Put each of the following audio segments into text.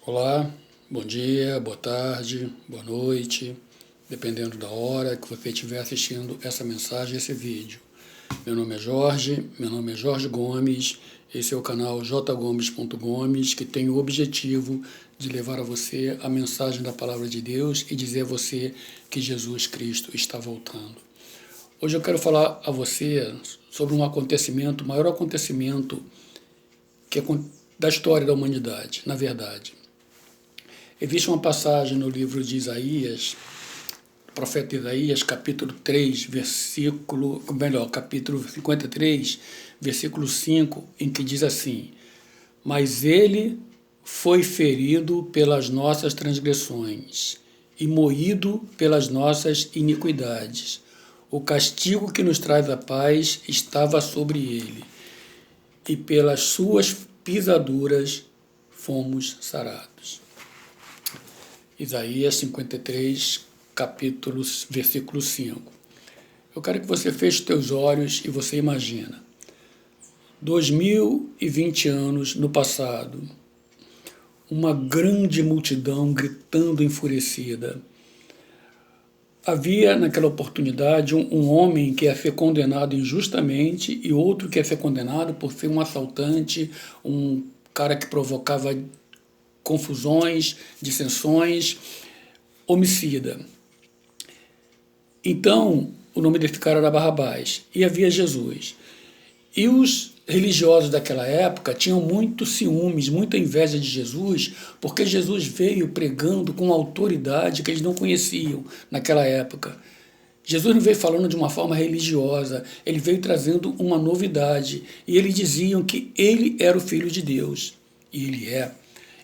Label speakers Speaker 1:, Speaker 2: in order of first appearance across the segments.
Speaker 1: Olá, bom dia, boa tarde, boa noite, dependendo da hora que você estiver assistindo essa mensagem, esse vídeo. Meu nome é Jorge Gomes, esse é o canal jgomes.gomes, que tem o objetivo de levar a você a mensagem da Palavra de Deus e dizer a você que Jesus Cristo está voltando. Hoje eu quero falar a você sobre um acontecimento, o maior acontecimento que é da história da humanidade, na verdade. Existe uma passagem no livro de Isaías, profeta Isaías, capítulo 53, versículo 5, em que diz assim: Mas ele foi ferido pelas nossas transgressões e moído pelas nossas iniquidades. O castigo que nos traz a paz estava sobre ele, e pelas suas pisaduras fomos sarados. Isaías 53, versículo 5. Eu quero que você feche os teus olhos e você imagina. 2020 anos no passado, uma grande multidão gritando enfurecida. Havia naquela oportunidade um homem que ia ser condenado injustamente e outro que ia ser condenado por ser um assaltante, um cara que provocava confusões, dissensões, homicida. Então, o nome desse cara era Barrabás, e havia Jesus. E os religiosos daquela época tinham muito ciúmes, muita inveja de Jesus, porque Jesus veio pregando com autoridade que eles não conheciam naquela época. Jesus não veio falando de uma forma religiosa, ele veio trazendo uma novidade, e eles diziam que ele era o Filho de Deus, e ele é.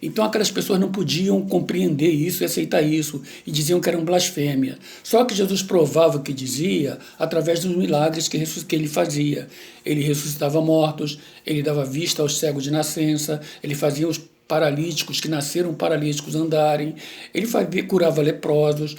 Speaker 1: Então aquelas pessoas não podiam compreender isso e aceitar isso, e diziam que era uma blasfêmia. Só que Jesus provava o que dizia através dos milagres que ele fazia. Ele ressuscitava mortos, ele dava vista aos cegos de nascença, ele fazia os paralíticos que nasceram paralíticos andarem, ele curava leprosos.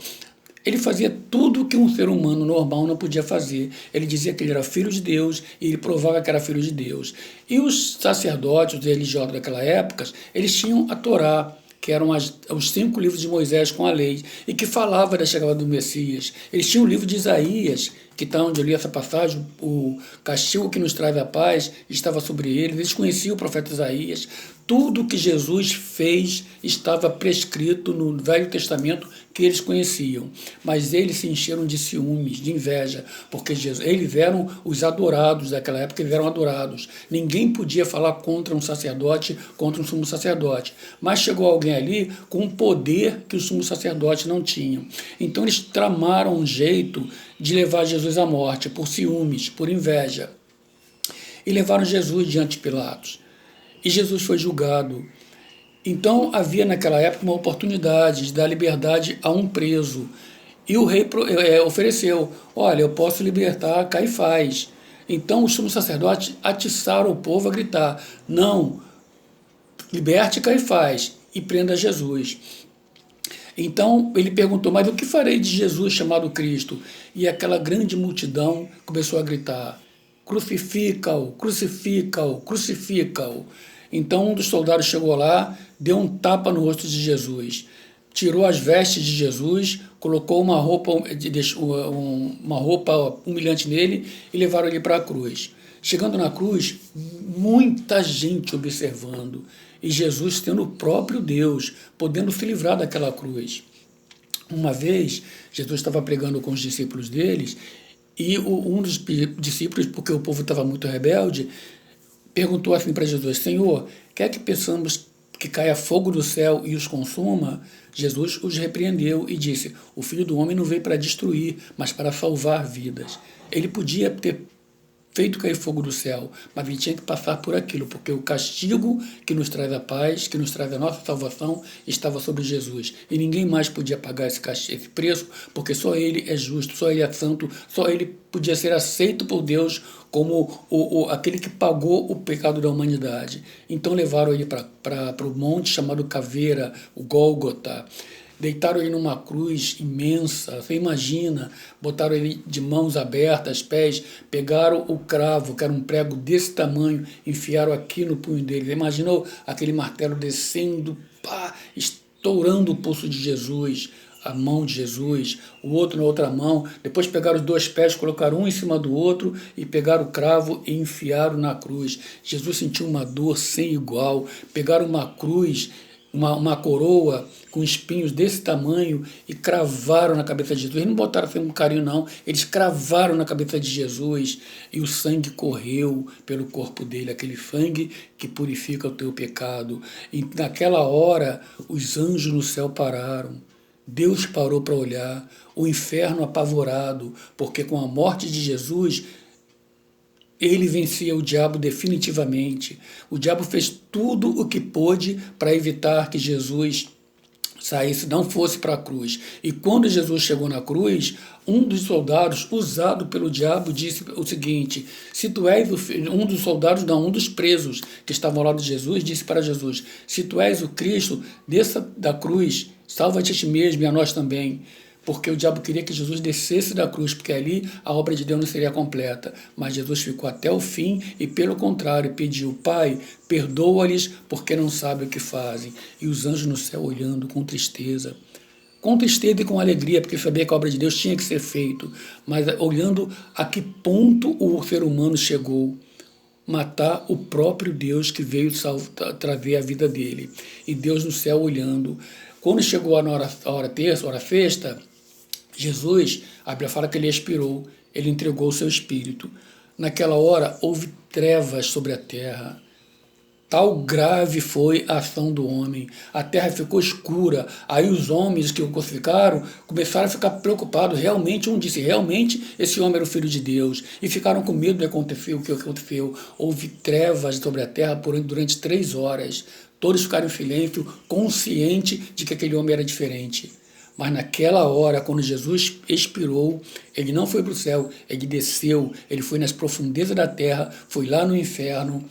Speaker 1: Ele fazia tudo o que um ser humano normal não podia fazer. Ele dizia que ele era filho de Deus e ele provava que era filho de Deus. E os sacerdotes, os religiosos daquela época, eles tinham a Torá, que eram os 5 livros de Moisés com a lei, e que falava da chegada do Messias. Eles tinham o livro de Isaías, que está onde eu li essa passagem, o castigo que nos traz a paz estava sobre eles. Eles conheciam o profeta Isaías. Tudo que Jesus fez estava prescrito no Velho Testamento que eles conheciam. Mas eles se encheram de ciúmes, de inveja, porque eles eram os adorados daquela época, eles eram adorados. Ninguém podia falar contra um sacerdote, contra um sumo sacerdote. Mas chegou alguém ali com um poder que o sumo sacerdote não tinha. Então eles tramaram um jeito de levar Jesus à morte, por ciúmes, por inveja. E levaram Jesus diante de Pilatos. E Jesus foi julgado. Então havia naquela época uma oportunidade de dar liberdade a um preso. E o rei ofereceu: olha, eu posso libertar Caifás. Então os sumos sacerdotes atiçaram o povo a gritar: não, liberte Caifás e prenda Jesus. Então ele perguntou: mas o que farei de Jesus chamado Cristo? E aquela grande multidão começou a gritar: crucifica-o, crucifica-o, crucifica-o. Então um dos soldados chegou lá, deu um tapa no rosto de Jesus, tirou as vestes de Jesus, colocou uma roupa humilhante nele e levaram ele para a cruz. Chegando na cruz, muita gente observando, e Jesus sendo o próprio Deus, podendo se livrar daquela cruz. Uma vez, Jesus estava pregando com os discípulos deles, e um dos discípulos, porque o povo estava muito rebelde, perguntou assim para Jesus: Senhor, quer que peçamos que caia fogo do céu e os consuma? Jesus os repreendeu e disse: o Filho do Homem não veio para destruir, mas para salvar vidas. Ele podia ter feito cair fogo do céu, mas ele tinha que passar por aquilo, porque o castigo que nos traz a paz, que nos traz a nossa salvação, estava sobre Jesus. E ninguém mais podia pagar esse preço, porque só ele é justo, só ele é santo, só ele podia ser aceito por Deus como aquele que pagou o pecado da humanidade. Então levaram ele para o monte chamado Caveira, o Gólgota. deitaram ele numa cruz imensa, você imagina, botaram ele de mãos abertas, pés, pegaram o cravo, que era um prego desse tamanho, enfiaram aqui no punho dele. Você imaginou aquele martelo descendo, pá, estourando o pulso de Jesus, a mão de Jesus, o outro na outra mão, depois pegaram os dois pés, colocaram um em cima do outro e pegaram o cravo e enfiaram na cruz. Jesus sentiu uma dor sem igual, pegaram uma cruz, uma coroa com espinhos desse tamanho e cravaram na cabeça de Jesus. Eles não botaram assim um carinho não, eles cravaram na cabeça de Jesus e o sangue correu pelo corpo dele, aquele sangue que purifica o teu pecado. E naquela hora os anjos no céu pararam, Deus parou para olhar, o inferno apavorado, porque com a morte de Jesus ele vencia o diabo definitivamente. O diabo fez tudo o que pôde para evitar que Jesus saísse, não fosse para a cruz. E quando Jesus chegou na cruz, um dos soldados, usado pelo diabo, disse o seguinte: se tu és o filho, um dos soldados, não, um dos presos que estavam ao lado de Jesus, disse para Jesus: se tu és o Cristo, desça da cruz, salva-te a ti mesmo e a nós também. Porque o diabo queria que Jesus descesse da cruz, porque ali a obra de Deus não seria completa. Mas Jesus ficou até o fim e, pelo contrário, pediu: Pai, perdoa-lhes porque não sabem o que fazem. E os anjos no céu olhando com tristeza e com alegria, porque sabia que a obra de Deus tinha que ser feita, mas olhando a que ponto o ser humano chegou. Matar o próprio Deus que veio trazer a vida dele. E Deus no céu olhando. Quando chegou a hora terça, hora sexta, Jesus, a Bíblia fala que ele expirou, ele entregou o seu espírito. Naquela hora houve trevas sobre a terra. Tal grave foi a ação do homem. A terra ficou escura. Aí os homens que o crucificaram começaram a ficar preocupados. Realmente, um disse, realmente esse homem era o Filho de Deus. E ficaram com medo de acontecer o que aconteceu. Houve trevas sobre a terra durante 3 horas. Todos ficaram em silêncio, conscientes de que aquele homem era diferente. Mas naquela hora, quando Jesus expirou, ele não foi para o céu, ele desceu, ele foi nas profundezas da terra, foi lá no inferno.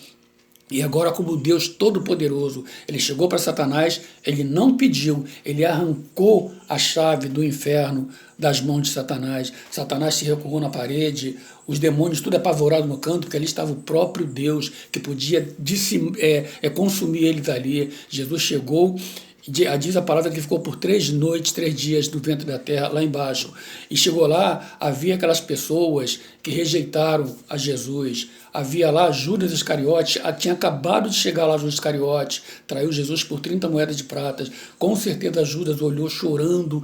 Speaker 1: E agora, como Deus Todo-Poderoso, ele chegou para Satanás, ele não pediu, ele arrancou a chave do inferno das mãos de Satanás. Satanás se recuou na parede, os demônios tudo apavorado no canto, porque ali estava o próprio Deus que podia consumir eles ali. Jesus chegou. Diz a palavra que ele ficou por 3 noites, 3 dias no ventre da terra, lá embaixo. E chegou lá, havia aquelas pessoas que rejeitaram a Jesus. Havia lá Judas Iscariote, tinha acabado de chegar lá Judas Iscariote, traiu Jesus por 30 moedas de prata. Com certeza Judas olhou chorando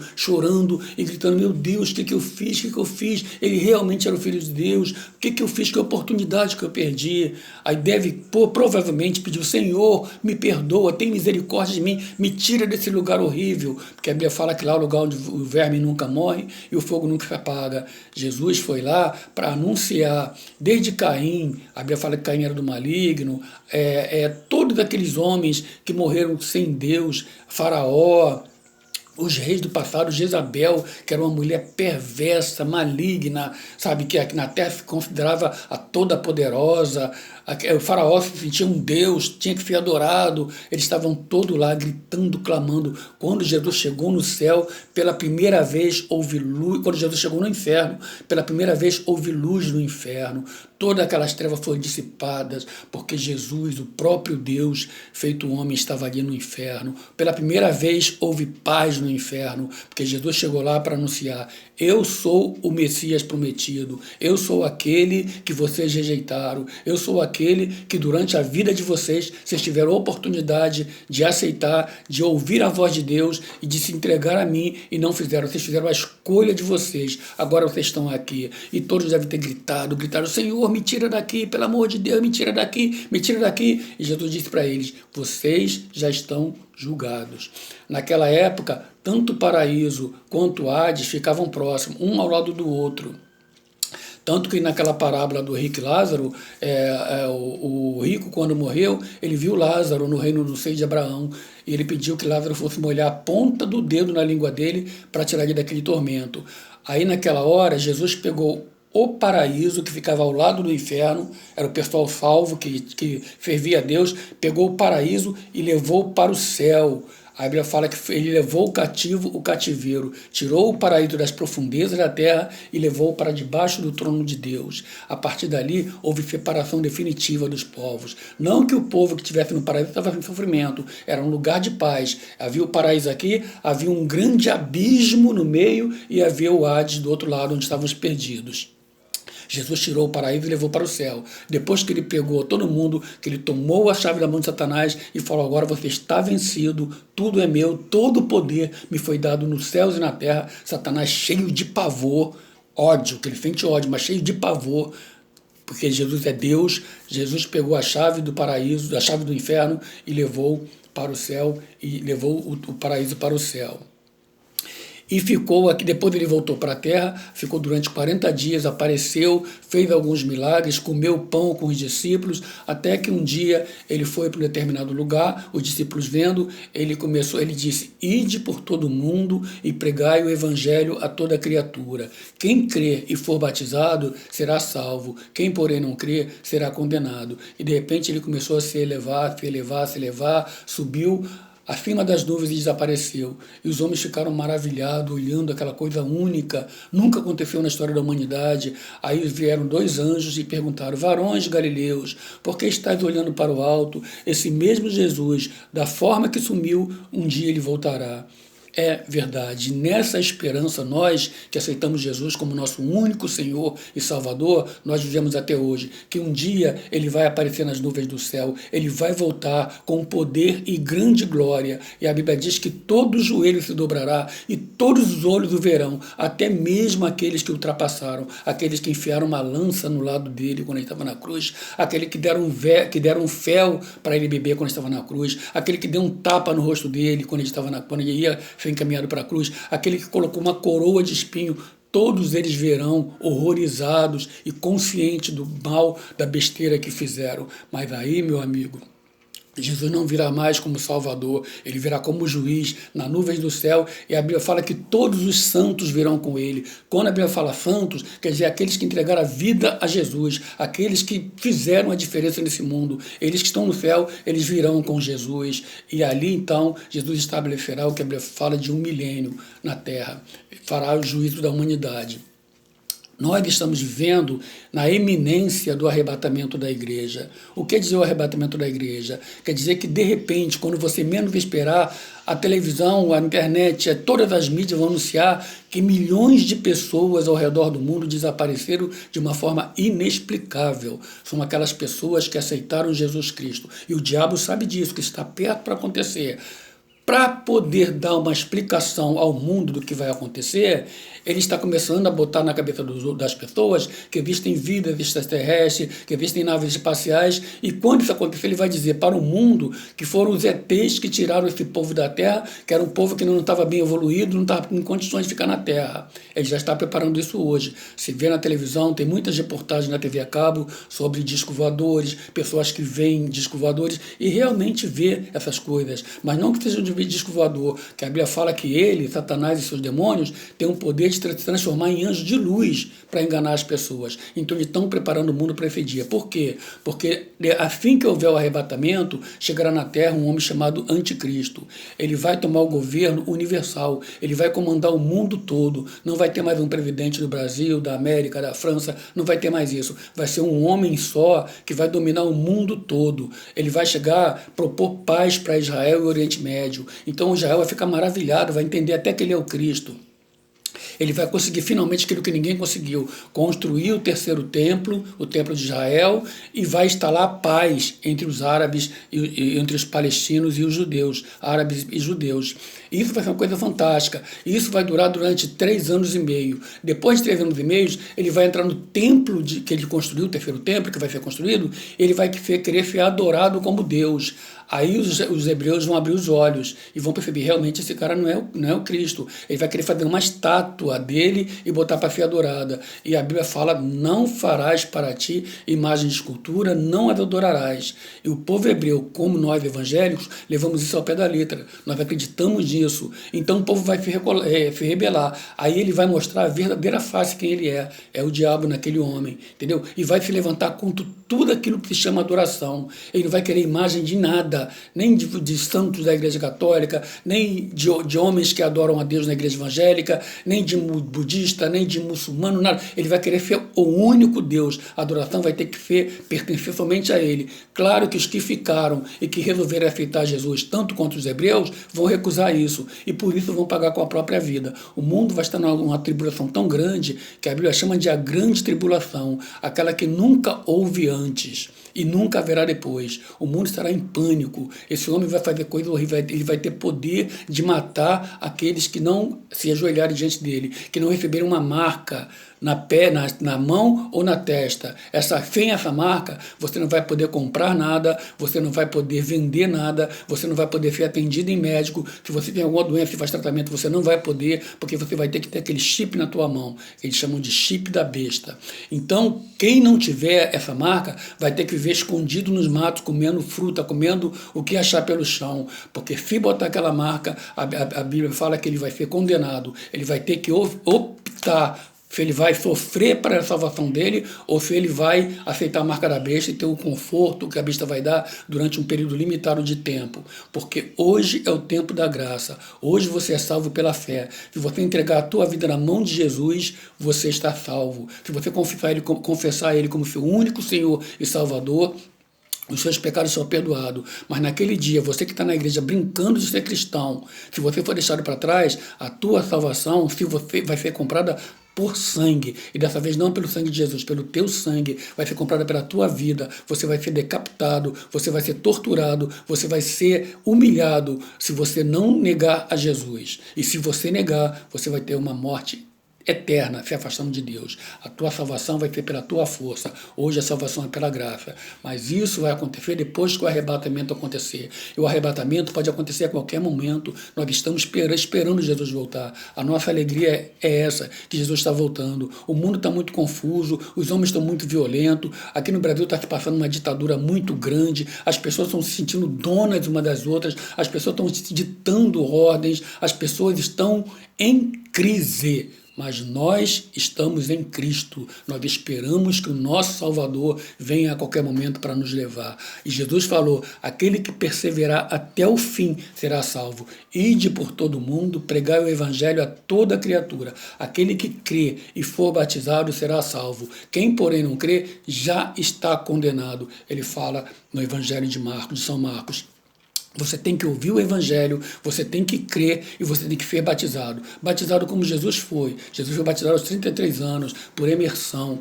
Speaker 1: e gritando: meu Deus, o que eu fiz? O que eu fiz? Ele realmente era o Filho de Deus. O que eu fiz? Que oportunidade que eu perdi? Aí provavelmente pediu: Senhor, me perdoa, tem misericórdia de mim, me tira desse lugar horrível. Porque a Bíblia fala que lá é o lugar onde o verme nunca morre e o fogo nunca se apaga. Jesus foi lá para anunciar, desde Caim, a Bíblia fala que Caim era do maligno, todos aqueles homens que morreram sem Deus, Faraó, os reis do passado, Jezabel, que era uma mulher perversa, maligna, sabe, que na terra se considerava a toda poderosa. O faraó se sentia um Deus, tinha que ser adorado. Eles estavam todos lá gritando, clamando. Quando Jesus chegou no céu, pela primeira vez houve luz. Quando Jesus chegou no inferno, pela primeira vez houve luz no inferno. Todas aquelas trevas foram dissipadas, porque Jesus, o próprio Deus, feito homem, estava ali no inferno. Pela primeira vez houve paz no inferno, porque Jesus chegou lá para anunciar: eu sou o Messias prometido, eu sou aquele que vocês rejeitaram, eu sou aquele que durante a vida de vocês tiveram a oportunidade de aceitar, de ouvir a voz de Deus e de se entregar a mim e não fizeram. Vocês fizeram a escolha de vocês, agora vocês estão aqui. E todos devem ter gritado: Senhor, me tira daqui, pelo amor de Deus, me tira daqui, me tira daqui. E Jesus disse para eles: vocês já estão julgados. Naquela época, tanto o paraíso quanto o Hades ficavam próximos, um ao lado do outro. Tanto que naquela parábola do rico e Lázaro, o rico, quando morreu, ele viu Lázaro no reino do seio de Abraão, e ele pediu que Lázaro fosse molhar a ponta do dedo na língua dele para tirar ele daquele tormento. Aí naquela hora, Jesus pegou o paraíso, que ficava ao lado do inferno, era o pessoal salvo que servia a Deus, pegou o paraíso e levou para o céu. A Bíblia fala que ele levou o cativo o cativeiro, tirou o paraíso das profundezas da terra e levou para debaixo do trono de Deus. A partir dali, houve separação definitiva dos povos. Não que o povo que estivesse no paraíso estava em sofrimento, era um lugar de paz. Havia o paraíso aqui, havia um grande abismo no meio e havia o Hades do outro lado, onde estavam os perdidos. Jesus tirou o paraíso e levou para o céu. Depois que ele pegou todo mundo, que ele tomou a chave da mão de Satanás e falou: agora você está vencido, tudo é meu, todo o poder me foi dado nos céus e na terra. Satanás cheio de pavor, ódio, que ele sente ódio, mas cheio de pavor, porque Jesus é Deus. Jesus pegou a chave do paraíso, a chave do inferno e levou para o céu, e levou o paraíso para o céu. E ficou aqui, depois ele voltou para a terra, ficou durante 40 dias, apareceu, fez alguns milagres, comeu pão com os discípulos, até que um dia ele foi para um determinado lugar, os discípulos vendo, ele disse: ide por todo o mundo e pregai o evangelho a toda criatura. Quem crer e for batizado será salvo, quem porém não crer será condenado. E de repente ele começou a se elevar, subiu acima das nuvens e desapareceu. E os homens ficaram maravilhados, olhando aquela coisa única, nunca aconteceu na história da humanidade. Aí vieram 2 anjos e perguntaram: varões galileus, por que estáis olhando para o alto? Esse mesmo Jesus, da forma que sumiu, um dia ele voltará. É verdade. Nessa esperança, nós que aceitamos Jesus como nosso único Senhor e Salvador, nós vivemos até hoje, que um dia ele vai aparecer nas nuvens do céu, ele vai voltar com poder e grande glória, e a Bíblia diz que todo joelho se dobrará e todos os olhos o verão, até mesmo aqueles que ultrapassaram, aqueles que enfiaram uma lança no lado dele quando ele estava na cruz, aquele que deram um fel para ele beber quando ele estava na cruz, aquele que deu um tapa no rosto dele quando ele ia foi encaminhado para a cruz, aquele que colocou uma coroa de espinho. Todos eles verão horrorizados e conscientes do mal, da besteira que fizeram. Mas aí, meu amigo, Jesus não virá mais como Salvador, ele virá como juiz nas nuvens do céu, e a Bíblia fala que todos os santos virão com ele. Quando a Bíblia fala santos, quer dizer aqueles que entregaram a vida a Jesus, aqueles que fizeram a diferença nesse mundo, eles que estão no céu, eles virão com Jesus, e ali então Jesus estabelecerá o que a Bíblia fala de 1 milênio na terra, fará o juízo da humanidade. Nós estamos vivendo na iminência do arrebatamento da igreja. O que quer dizer o arrebatamento da igreja? Quer dizer que, de repente, quando você menos esperar, a televisão, a internet, todas as mídias vão anunciar que milhões de pessoas ao redor do mundo desapareceram de uma forma inexplicável. São aquelas pessoas que aceitaram Jesus Cristo. E o diabo sabe disso, que está perto para acontecer. Para poder dar uma explicação ao mundo do que vai acontecer, ele está começando a botar na cabeça das pessoas que existem vidas extraterrestres, que existem naves espaciais, e quando isso acontecer, ele vai dizer para o mundo que foram os ETs que tiraram esse povo da Terra, que era um povo que não estava bem evoluído, não estava em condições de ficar na Terra. Ele já está preparando isso hoje. Se vê na televisão, tem muitas reportagens na TV a cabo sobre discos voadores, pessoas que veem discos voadores e realmente vê essas coisas, mas não que sejam de disco voador, que a Bíblia fala que ele, Satanás e seus demônios, têm um poder de se transformar em anjos de luz para enganar as pessoas. Então eles estão preparando o mundo para esse dia. Por quê? Porque assim que houver o arrebatamento, chegará na Terra um homem chamado Anticristo. Ele vai tomar o governo universal, ele vai comandar o mundo todo. Não vai ter mais um presidente do Brasil, da América, da França, não vai ter mais isso. Vai ser um homem só que vai dominar o mundo todo. Ele vai chegar, propor paz para Israel e o Oriente Médio. Então Israel vai ficar maravilhado, vai entender até que ele é o Cristo. Ele vai conseguir finalmente aquilo que ninguém conseguiu, construir o 3º templo, o templo de Israel, e vai instalar paz entre os árabes e entre os palestinos e os judeus, árabes e judeus. Isso vai ser uma coisa fantástica. Isso vai durar durante 3 anos e meio. Depois de 3 anos e meio, ele vai entrar no templo que ele construiu, o 3º templo que vai ser construído, ele vai querer ser adorado como Deus. Aí os hebreus vão abrir os olhos e vão perceber, realmente esse cara não é o Cristo. Ele vai querer fazer uma estátua dele e botar para ser adorada. E a Bíblia fala: não farás para ti imagem de escultura, não a adorarás. E o povo hebreu, como nós evangélicos, levamos isso ao pé da letra. Nós acreditamos nisso. Então o povo vai se rebelar. Aí ele vai mostrar a verdadeira face quem ele é. É o diabo naquele homem, entendeu? E vai se levantar contra tudo aquilo que se chama adoração. Ele não vai querer imagem de nada. nada, nem de santos da Igreja Católica, nem de homens que adoram a Deus na Igreja Evangélica, nem de budista, nem de muçulmano, nada. Ele vai querer ser o único Deus. A adoração vai ter que pertencer somente a Ele. Claro que os que ficaram e que resolveram aceitar Jesus, tanto quanto os hebreus, vão recusar isso e por isso vão pagar com a própria vida. O mundo vai estar numa tribulação tão grande que a Bíblia chama de a grande tribulação, aquela que nunca houve antes e nunca haverá depois. O mundo estará em pânico. Esse homem vai fazer coisa horrível, ele vai ter poder de matar aqueles que não se ajoelharem diante dele, que não receberem uma marca na mão ou na testa. Sem essa marca, você não vai poder comprar nada, você não vai poder vender nada, você não vai poder ser atendido em médico. Se você tem alguma doença e faz tratamento, você não vai poder, porque você vai ter que ter aquele chip na tua mão. Eles chamam de chip da besta. Então, quem não tiver essa marca, vai ter que viver escondido nos matos, comendo fruta, comendo o que achar pelo chão, porque se botar aquela marca, a Bíblia fala que ele vai ser condenado, ele vai ter que optar se ele vai sofrer para a salvação dele ou se ele vai aceitar a marca da besta e ter o conforto que a besta vai dar durante um período limitado de tempo. Porque hoje é o tempo da graça. Hoje você é salvo pela fé. Se você entregar a tua vida na mão de Jesus, você está salvo. Se você confessar ele como seu único Senhor e Salvador, os seus pecados são perdoados. Mas naquele dia, você que está na igreja brincando de ser cristão, se você for deixado para trás, a tua salvação vai ser comprada por sangue, e dessa vez não pelo sangue de Jesus, pelo teu sangue, vai ser comprada pela tua vida, você vai ser decapitado, você vai ser torturado, você vai ser humilhado se você não negar a Jesus. E se você negar, você vai ter uma morte eterna, se afastando de Deus. A tua salvação vai ser pela tua força. Hoje a salvação é pela graça. Mas isso vai acontecer depois que o arrebatamento acontecer. E o arrebatamento pode acontecer a qualquer momento. Nós estamos esperando Jesus voltar. A nossa alegria é essa, que Jesus está voltando. O mundo está muito confuso, os homens estão muito violentos. Aqui no Brasil está se passando uma ditadura muito grande. As pessoas estão se sentindo donas uma das outras. As pessoas estão se ditando ordens. As pessoas estão em crise. Mas nós estamos em Cristo, nós esperamos que o nosso Salvador venha a qualquer momento para nos levar. E Jesus falou, aquele que perseverar até o fim será salvo. Ide por todo o mundo, pregai o evangelho a toda criatura. Aquele que crê e for batizado será salvo. Quem, porém, não crê, já está condenado. Ele fala no evangelho de São Marcos. Você tem que ouvir o evangelho, você tem que crer e você tem que ser batizado. Batizado como Jesus foi. Jesus foi batizado aos 33 anos, por imersão.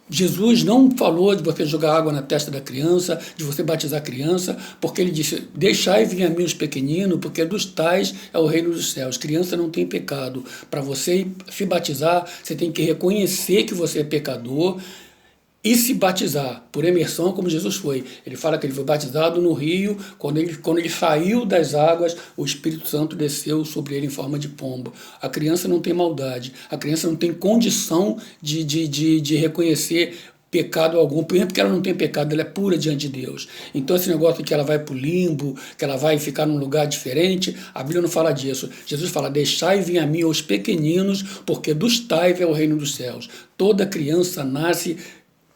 Speaker 1: Jesus não falou de você jogar água na testa da criança, de você batizar a criança, porque ele disse, deixai vir a mim os pequeninos, porque dos tais é o reino dos céus. Criança não tem pecado. Para você se batizar, você tem que reconhecer que você é pecador, e se batizar por imersão como Jesus foi. Ele fala que ele foi batizado no rio, quando ele saiu das águas, o Espírito Santo desceu sobre ele em forma de pombo. A criança não tem maldade, a criança não tem condição de reconhecer pecado algum, primeiro porque ela não tem pecado, ela é pura diante de Deus. Então esse negócio que ela vai para o limbo, que ela vai ficar num lugar diferente, a Bíblia não fala disso. Jesus fala, deixai vir a mim os pequeninos, porque dos tais é o reino dos céus. Toda criança nasce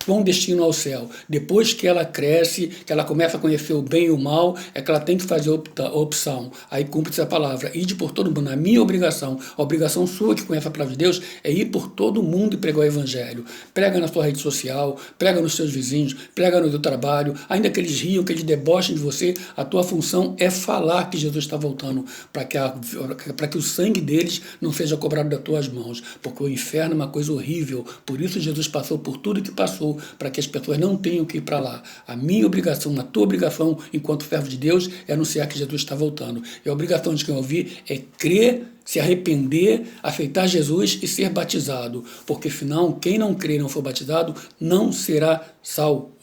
Speaker 1: com destino ao céu. Depois que ela cresce, que ela começa a conhecer o bem e o mal, é que ela tem que fazer a opção. Aí cumpre-se a palavra. Ide por todo mundo. A minha obrigação, a obrigação sua que conhece a palavra de Deus, é ir por todo mundo e pregar o evangelho. Prega na sua rede social, prega nos seus vizinhos, prega no teu trabalho, ainda que eles riam, que eles debochen de você, a tua função é falar que Jesus está voltando, para que o sangue deles não seja cobrado das tuas mãos, porque o inferno é uma coisa horrível. Por isso Jesus passou por tudo que passou, para que as pessoas não tenham que ir para lá. A minha obrigação, a tua obrigação, enquanto servo de Deus, é anunciar que Jesus está voltando. E a obrigação de quem ouvir é crer, se arrepender, aceitar Jesus e ser batizado. Porque, senão, quem não crer e não for batizado, não será salvo.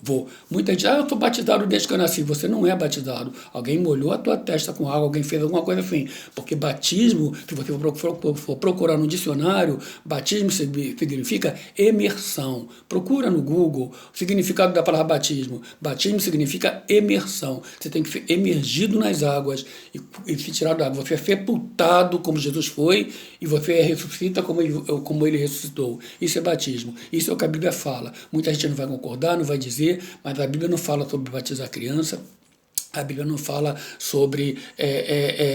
Speaker 1: Muita gente, eu sou batizado desde que eu nasci. Você não é batizado. Alguém molhou a tua testa com água, alguém fez alguma coisa assim. Porque batismo, se você for procurar no dicionário, batismo significa imersão. Procura no Google o significado da palavra batismo. Batismo significa imersão. Você tem que ser emergido nas águas e se tirar da água. Você é sepultado como Jesus foi e você ressuscita como ele ressuscitou. Isso é batismo. Isso é o que a Bíblia fala. Muita gente não vai concordar, não vai dizer, mas a Bíblia não fala sobre batizar a criança. A Bíblia não fala sobre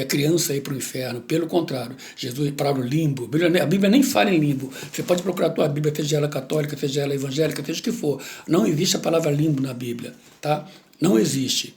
Speaker 1: criança ir para o inferno. Pelo contrário, Jesus para o limbo. A Bíblia nem fala em limbo. Você pode procurar a tua Bíblia, seja ela católica, seja ela evangélica, seja o que for. Não existe a palavra limbo na Bíblia. Tá? Não existe.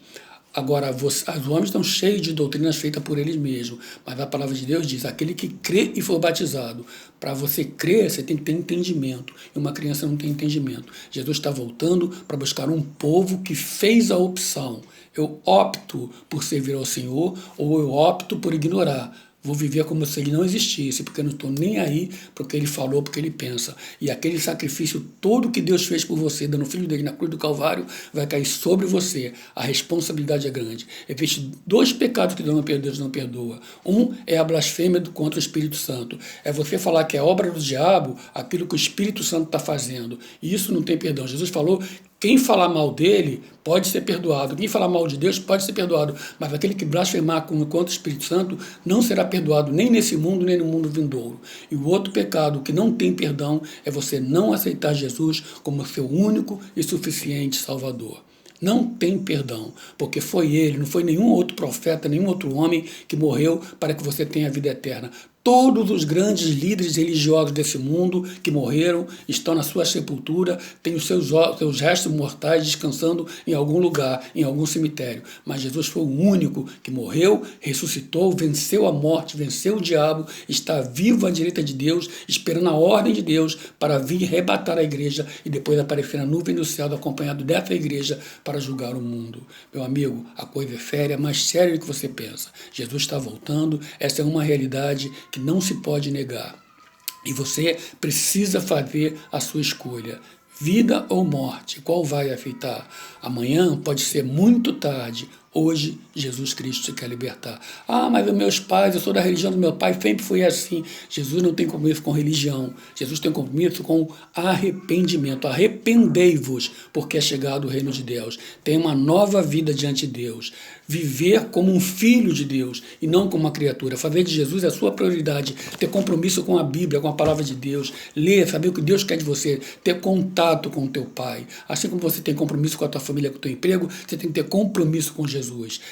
Speaker 1: Agora, os homens estão cheios de doutrinas feitas por eles mesmos, mas a palavra de Deus diz, aquele que crê e for batizado. Para você crer, você tem que ter entendimento, e uma criança não tem entendimento. Jesus está voltando para buscar um povo que fez a opção. Eu opto por servir ao Senhor, ou eu opto por ignorar. Vou viver como se ele não existisse, porque eu não estou nem aí para o que ele falou, porque ele pensa. E aquele sacrifício todo que Deus fez por você, dando o filho dele na cruz do Calvário, vai cair sobre você. A responsabilidade é grande. Existem 2 pecados que Deus não perdoa. Um é a blasfêmia contra o Espírito Santo. É você falar que é obra do diabo aquilo que o Espírito Santo está fazendo. E isso não tem perdão. Jesus falou, quem falar mal dele pode ser perdoado. Quem falar mal de Deus pode ser perdoado. Mas aquele que blasfemar contra o Espírito Santo não será perdoado nem nesse mundo, nem no mundo vindouro. E o outro pecado que não tem perdão é você não aceitar Jesus como seu único e suficiente Salvador. Não tem perdão, porque foi ele, não foi nenhum outro profeta, nenhum outro homem que morreu para que você tenha a vida eterna. Todos os grandes líderes religiosos desse mundo que morreram estão na sua sepultura, têm os seus restos mortais descansando em algum lugar, em algum cemitério. Mas Jesus foi o único que morreu, ressuscitou, venceu a morte, venceu o diabo, está vivo à direita de Deus, esperando a ordem de Deus para vir arrebatar a igreja e depois aparecer na nuvem do céu acompanhado dessa igreja para julgar o mundo. Meu amigo, a coisa é séria, mais séria do que você pensa. Jesus está voltando, essa é uma realidade que não se pode negar. E você precisa fazer a sua escolha. Vida ou morte, qual vai afetar? Amanhã pode ser muito tarde. Hoje, Jesus Cristo te quer libertar. Ah, mas os meus pais, eu sou da religião do meu pai, sempre foi assim. Jesus não tem compromisso com religião. Jesus tem compromisso com arrependimento. Arrependei-vos, porque é chegado o reino de Deus. Tem uma nova vida diante de Deus. Viver como um filho de Deus e não como uma criatura. Fazer de Jesus a sua prioridade. Ter compromisso com a Bíblia, com a palavra de Deus. Ler, saber o que Deus quer de você. Ter contato com o teu pai. Assim como você tem compromisso com a tua família, com o teu emprego, você tem que ter compromisso com Jesus.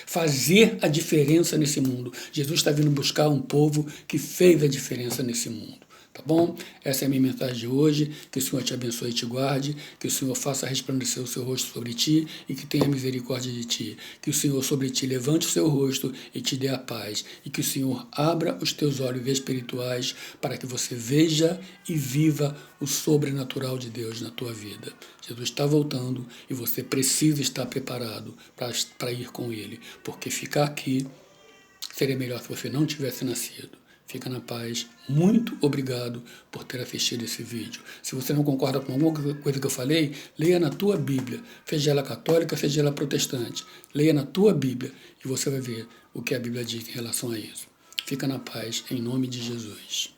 Speaker 1: Fazer a diferença nesse mundo. Jesus está vindo buscar um povo que fez a diferença nesse mundo. Tá bom? Essa é a minha mensagem de hoje. Que o Senhor te abençoe e te guarde. Que o Senhor faça resplandecer o seu rosto sobre ti e que tenha misericórdia de ti. Que o Senhor sobre ti levante o seu rosto e te dê a paz. E que o Senhor abra os teus olhos espirituais para que você veja e viva o sobrenatural de Deus na tua vida. Jesus está voltando e você precisa estar preparado para ir com Ele. Porque ficar aqui seria melhor se você não tivesse nascido. Fica na paz. Muito obrigado por ter assistido esse vídeo. Se você não concorda com alguma coisa que eu falei, leia na tua Bíblia. Seja ela católica, seja ela protestante. Leia na tua Bíblia e você vai ver o que a Bíblia diz em relação a isso. Fica na paz, em nome de Jesus.